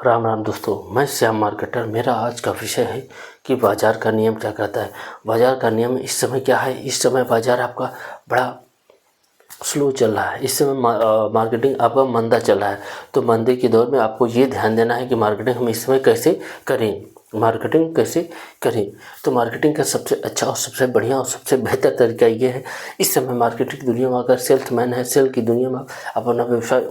राम राम दोस्तों, मैं श्याम मार्केटर। मेरा आज का विषय है कि बाज़ार का नियम क्या कहता है। बाज़ार का नियम इस समय क्या है। इस समय बाज़ार आपका बड़ा स्लो चल रहा है। इस समय मार्केटिंग आपका मंदा चल रहा है। तो मंदे के दौर में आपको ये ध्यान देना है कि मार्केटिंग हम इस समय कैसे करें। मार्केटिंग कैसे करें, तो मार्केटिंग का सबसे अच्छा और सबसे बढ़िया और सबसे बेहतर तरीका ये है। इस समय मार्केटिंग की दुनिया में अगर सेल्समैन है, सेल की दुनिया में आप अपना व्यवसाय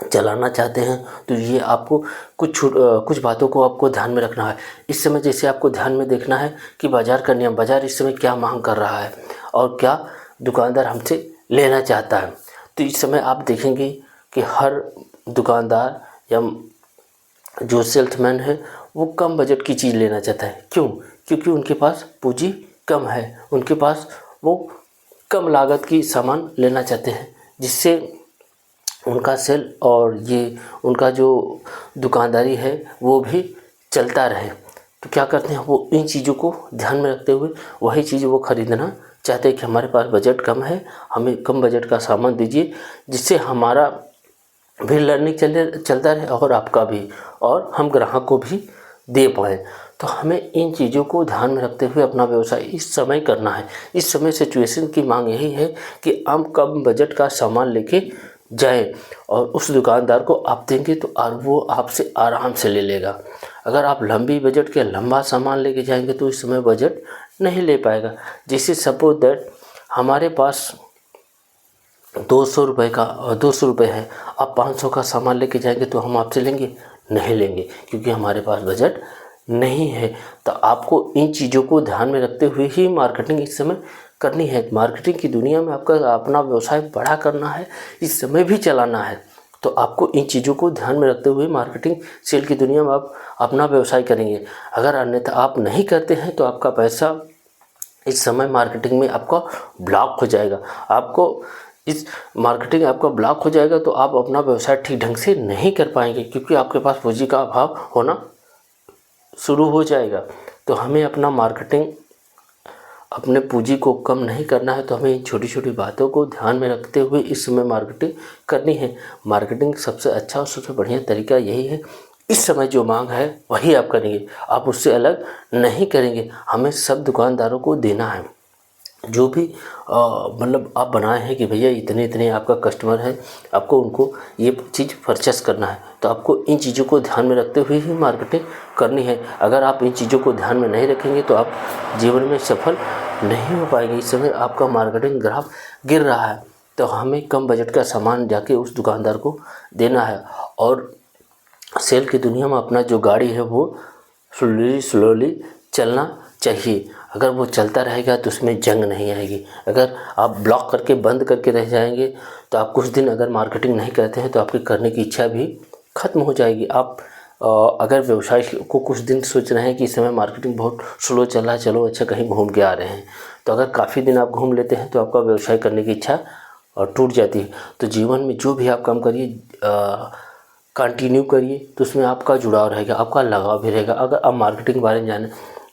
चलाना चाहते हैं तो ये आपको कुछ बातों को आपको ध्यान में रखना है। इस समय जैसे आपको ध्यान में देखना है कि बाज़ार का नियम, बाज़ार इस समय क्या मांग कर रहा है और क्या दुकानदार हमसे लेना चाहता है। तो इस समय आप देखेंगे कि हर दुकानदार या जो सेल्समैन है वो कम बजट की चीज़ लेना चाहता है। क्यों? क्योंकि उनके पास पूंजी कम है, उनके पास वो कम लागत की सामान लेना चाहते हैं, जिससे उनका सेल और ये उनका जो दुकानदारी है वो भी चलता रहे। तो क्या करते हैं वो, इन चीज़ों को ध्यान में रखते हुए वही चीज़ वो ख़रीदना चाहते हैं कि हमारे पास बजट कम है, हमें कम बजट का सामान दीजिए, जिससे हमारा भी लर्निंग चलता रहे और आपका भी, और हम ग्राहक को भी दे पाएँ। तो हमें इन चीज़ों को ध्यान में रखते हुए अपना व्यवसाय इस समय करना है। इस समय सिचुएशन की मांग यही है कि हम कम बजट का सामान लेके जाए और उस दुकानदार को आप देंगे तो वो आपसे आराम से ले लेगा। अगर आप लंबी बजट के लंबा सामान लेके जाएंगे तो इस समय बजट नहीं ले पाएगा। जैसे सपोज दैट हमारे पास 200 रुपये का 200 रुपये है, आप 500 का सामान लेके जाएंगे तो हम आपसे लेंगे? नहीं लेंगे, क्योंकि हमारे पास बजट नहीं है। तो आपको इन चीज़ों को ध्यान में रखते हुए ही मार्केटिंग इस समय करनी है। मार्केटिंग की दुनिया में आपका अपना व्यवसाय बड़ा करना है, इस समय भी चलाना है। तो आपको इन चीज़ों को ध्यान में रखते हुए मार्केटिंग सेल की दुनिया में आप अपना व्यवसाय करेंगे। अगर अन्यथा आप नहीं करते हैं तो आपका पैसा इस समय मार्केटिंग में आपका ब्लॉक हो जाएगा। आपको इस मार्केटिंग आपका ब्लॉक हो जाएगा तो आप अपना व्यवसाय ठीक ढंग से नहीं कर पाएंगे, क्योंकि आपके पास पूंजी का अभाव होना शुरू हो जाएगा। तो हमें अपना मार्केटिंग, अपने पूंजी को कम नहीं करना है। तो हमें इन छोटी छोटी बातों को ध्यान में रखते हुए इस समय मार्केटिंग करनी है। मार्केटिंग सबसे अच्छा और सबसे बढ़िया तरीका यही है। इस समय जो मांग है वही आप करेंगे, आप उससे अलग नहीं करेंगे। हमें सब दुकानदारों को देना है जो भी मतलब आप बनाए हैं कि भैया इतने इतने आपका कस्टमर है, आपको उनको ये चीज़ परचेस करना है। तो आपको इन चीज़ों को ध्यान में रखते हुए ही मार्केटिंग करनी है। अगर आप इन चीज़ों को ध्यान में नहीं रखेंगे तो आप जीवन में सफल नहीं हो पाएंगे। इस समय आपका मार्केटिंग ग्राफ गिर रहा है, तो हमें कम बजट का सामान जाके उस दुकानदार को देना है। और सेल की दुनिया में अपना जो गाड़ी है वो स्लोली चलना चाहिए। अगर वो चलता रहेगा तो उसमें जंग नहीं आएगी। अगर आप ब्लॉक करके बंद करके रह जाएंगे तो आप कुछ दिन अगर मार्केटिंग नहीं करते हैं तो आपकी करने की इच्छा भी ख़त्म हो जाएगी। आप अगर व्यवसाय को कुछ दिन सोच रहे हैं कि इस समय मार्केटिंग बहुत स्लो चल रहा है, चलो अच्छा कहीं घूम के आ रहे हैं, तो अगर काफ़ी दिन आप घूम लेते हैं तो आपका व्यवसाय करने की इच्छा टूट जाती है। तो जीवन में जो भी आप काम करिए कंटिन्यू करिए, तो उसमें आपका जुड़ाव रहेगा, आपका लगाव भी रहेगा। अगर आप मार्केटिंग के बारे में जाने,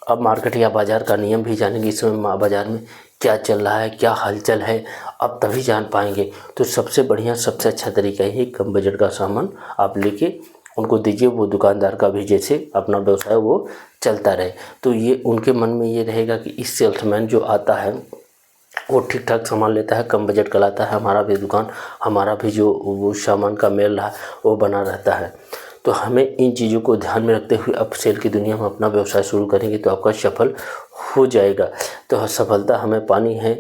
अब मार्केट या बाज़ार का नियम भी जानेंगे, इस समय बाज़ार में क्या चल रहा है, क्या हलचल है, अब तभी जान पाएंगे। तो सबसे बढ़िया सबसे अच्छा तरीका यही, कम बजट का सामान आप लेके उनको दीजिए। वो दुकानदार का भी जैसे अपना व्यवसाय वो चलता रहे। तो ये उनके मन में ये रहेगा कि इस सेल्समैन जो आता है वो ठीक ठाक सामान लेता है, कम बजट का लाता है, हमारा भी दुकान, हमारा भी जो वो सामान का मेल रहा वो बना रहता है। तो हमें इन चीज़ों को ध्यान में रखते हुए अब सेल की दुनिया में अपना व्यवसाय शुरू करेंगे तो आपका सफल हो जाएगा। तो सफलता हमें पानी है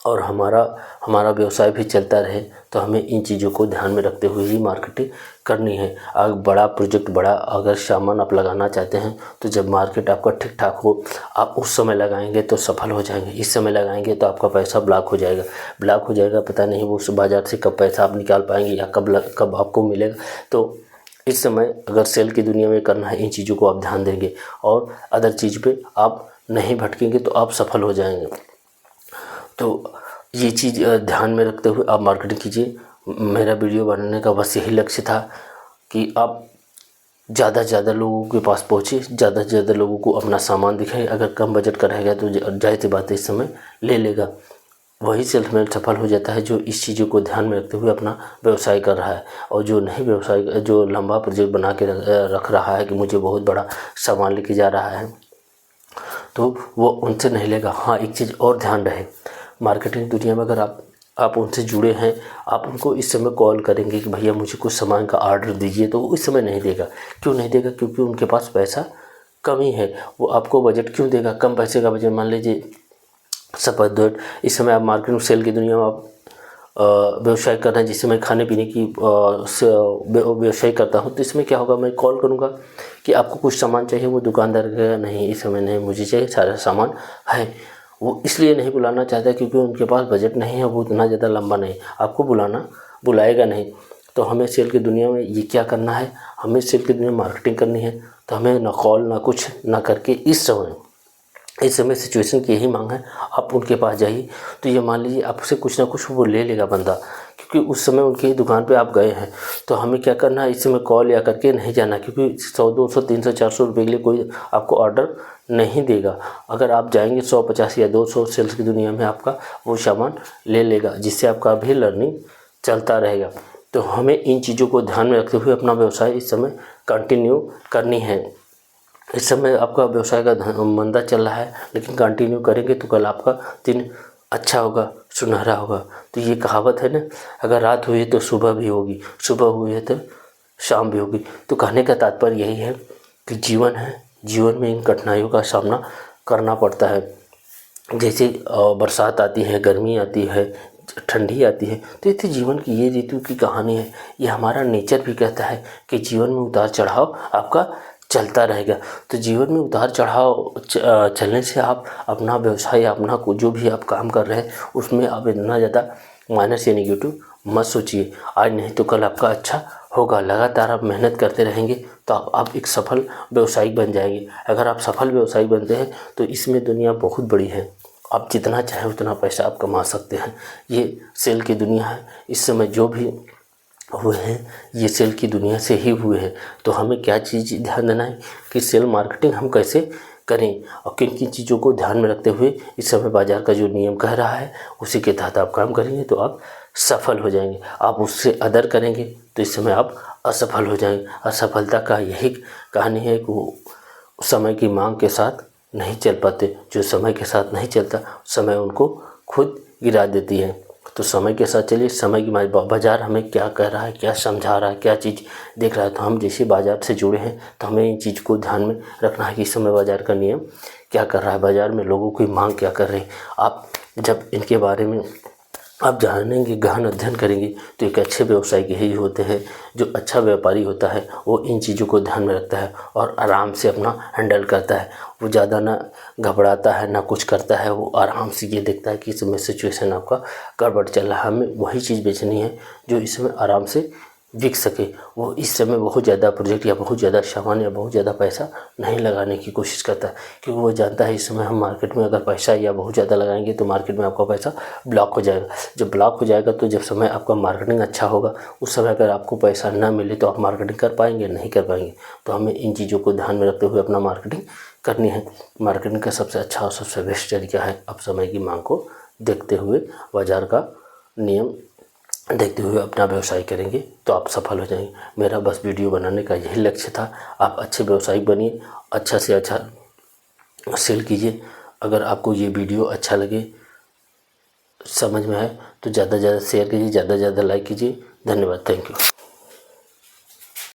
और हमारा व्यवसाय भी चलता रहे। तो हमें इन चीज़ों को ध्यान में रखते हुए ही मार्केटिंग करनी है। अगर बड़ा प्रोजेक्ट, बड़ा अगर सामान आप लगाना चाहते हैं तो जब मार्केट आपका ठीक ठाक हो आप उस समय लगाएंगे तो सफल हो जाएंगे। इस समय लगाएंगे तो आपका पैसा ब्लॉक हो जाएगा, पता नहीं वो उस बाज़ार से कब पैसा आप निकाल पाएंगे या कब आपको मिलेगा। तो इस समय अगर सेल की दुनिया में करना है, इन चीज़ों को आप ध्यान देंगे और अदर चीज़ पे आप नहीं भटकेंगे तो आप सफल हो जाएंगे। तो ये चीज़ ध्यान में रखते हुए आप मार्केटिंग कीजिए। मेरा वीडियो बनाने का बस यही लक्ष्य था कि आप ज़्यादा से ज़्यादा लोगों के पास पहुँचे, ज़्यादा से ज़्यादा लोगों को अपना सामान दिखाएं। अगर कम बजट का रहेगा तो जाहिर सी बात है इस समय ले लेगा। वही सेल्समैन सफल हो जाता है जो इस चीज़ों को ध्यान में रखते हुए अपना व्यवसाय कर रहा है। और जो नहीं व्यवसाय, जो लंबा प्रोजेक्ट बना के रख रहा है कि मुझे बहुत बड़ा सामान लेके जा रहा है, तो वो उनसे नहीं लेगा। हाँ, एक चीज़ और ध्यान रहे, मार्केटिंग दुनिया में अगर आप उनसे जुड़े हैं, आप उनको इस समय कॉल करेंगे कि भैया मुझे कुछ सामान का ऑर्डर दीजिए, तो वो इस समय नहीं देगा। क्यों नहीं देगा? क्योंकि उनके पास पैसा कमी है। वो आपको बजट क्यों देगा? कम पैसे का बजट, मान लीजिए सपोज इस समय आप मार्केट में सेल की दुनिया में आप व्यवसाय कर रहे हैं, जिससे मैं खाने पीने की व्यवसाय करता हूँ, तो इसमें क्या होगा, मैं कॉल करूँगा कि आपको कुछ सामान चाहिए, वो दुकानदार कहेगा नहीं इस समय नहीं, मुझे चाहिए, सारा सामान है। वो इसलिए नहीं बुलाना चाहता क्योंकि उनके पास बजट नहीं है, वो उतना ज़्यादा लंबा नहीं, आपको बुलाएगा नहीं। तो हमें सेल की दुनिया में ये क्या करना है, हमें सेल की दुनिया में मार्केटिंग करनी है, तो हमें ना कॉल ना कुछ ना करके इस समय सिचुएशन की यही मांग है, आप उनके पास जाइए। तो ये मान लीजिए आपसे कुछ ना कुछ वो ले लेगा बंदा, क्योंकि उस समय उनकी दुकान पे आप गए हैं। तो हमें क्या करना है, इस समय कॉल या करके नहीं जाना, क्योंकि 100 200 300 400 रुपये के लिए कोई आपको ऑर्डर नहीं देगा। अगर आप जाएंगे 150 या 200, सेल्स की दुनिया में आपका वो सामान ले लेगा, जिससे आपका भी लर्निंग चलता रहेगा। तो हमें इन चीज़ों को ध्यान में रखते हुए अपना व्यवसाय इस समय कंटिन्यू करनी है। इस समय आपका व्यवसाय का मंदा चल रहा है, लेकिन कंटिन्यू करेंगे तो कल आपका दिन अच्छा होगा, सुनहरा होगा। तो ये कहावत है ना, अगर रात हुई है तो सुबह भी होगी, सुबह हुई है तो शाम भी होगी। तो कहने का तात्पर्य यही है कि जीवन है, जीवन में इन कठिनाइयों का सामना करना पड़ता है। जैसे बरसात आती है, गर्मी आती है, ठंडी आती है, तो ये जीवन की ये ऋतु की कहानी है। ये हमारा नेचर भी कहता है कि जीवन में उतार चढ़ाव आपका चलता रहेगा। तो जीवन में उतार चढ़ाव चलने से आप अपना व्यवसाय, अपना जो भी आप काम कर रहे हैं, उसमें आप इतना ज़्यादा माइनस या नेगेटिव मत सोचिए। आज नहीं तो कल आपका अच्छा होगा। लगातार आप मेहनत करते रहेंगे तो आप एक सफल व्यवसायिक बन जाएंगे। अगर आप सफल व्यवसायिक बनते हैं तो इसमें दुनिया बहुत बड़ी है, आप जितना चाहें उतना पैसा आप कमा सकते हैं। ये सेल की दुनिया है। इस समय जो भी हुए हैं ये सेल की दुनिया से ही हुए हैं। तो हमें क्या चीज़ ध्यान देना है कि सेल मार्केटिंग हम कैसे करें और किन किन चीज़ों को ध्यान में रखते हुए इस समय बाज़ार का जो नियम कह रहा है उसी के तहत आप काम करेंगे तो आप सफल हो जाएंगे। आप उससे अदर करेंगे तो इस समय आप असफल हो जाएंगे। असफलता का यही कहानी है कि वो समय की मांग के साथ नहीं चल पाते। जो समय के साथ नहीं चलता, समय उनको खुद गिरा देती है। तो समय के साथ चलिए। समय की बाज़ार हमें क्या कह रहा है, क्या समझा रहा है, क्या चीज़ देख रहा है, तो हम जैसे बाज़ार से जुड़े हैं तो हमें इन चीज़ को ध्यान में रखना है कि इस समय बाज़ार का नियम क्या कर रहा है, बाज़ार में लोगों की मांग क्या कर रही है। आप जब इनके बारे में आप जानेंगे, गहन अध्ययन करेंगे, तो एक अच्छे व्यवसायी यही होते हैं। जो अच्छा व्यापारी होता है वो इन चीज़ों को ध्यान में रखता है और आराम से अपना हैंडल करता है। वो ज़्यादा ना घबराता है ना कुछ करता है, वो आराम से ये देखता है कि इस समय सिचुएशन आपका गड़बड़ चल रहा है, हमें वही चीज़ बेचनी है जो इसमें आराम से बिक सके। वो इस समय बहुत ज़्यादा प्रोजेक्ट या बहुत ज़्यादा सामान या बहुत ज़्यादा पैसा नहीं लगाने की कोशिश करता है, क्योंकि वो जानता है इस समय हम मार्केट में अगर पैसा या बहुत ज़्यादा लगाएंगे तो मार्केट में आपका पैसा ब्लॉक हो जाएगा। जब ब्लॉक हो जाएगा तो जब समय आपका मार्केटिंग अच्छा होगा, उस समय अगर आपको पैसा ना मिले तो आप मार्केटिंग कर पाएंगे? नहीं कर पाएंगे। तो हमें इन चीज़ों को ध्यान में रखते हुए अपना मार्केटिंग करनी है। मार्केटिंग का सबसे अच्छा और सबसे बेस्ट तरीका है आप समय की मांग को देखते हुए, बाज़ार का नियम देखते हुए अपना व्यवसाय करेंगे तो आप सफल हो जाएंगे। मेरा बस वीडियो बनाने का यही लक्ष्य था। आप अच्छे व्यवसायिक बनिए, अच्छा से अच्छा सेल कीजिए। अगर आपको ये वीडियो अच्छा लगे, समझ में आए, तो ज़्यादा से ज़्यादा शेयर कीजिए, ज़्यादा से ज़्यादा लाइक कीजिए। धन्यवाद, थैंक यू।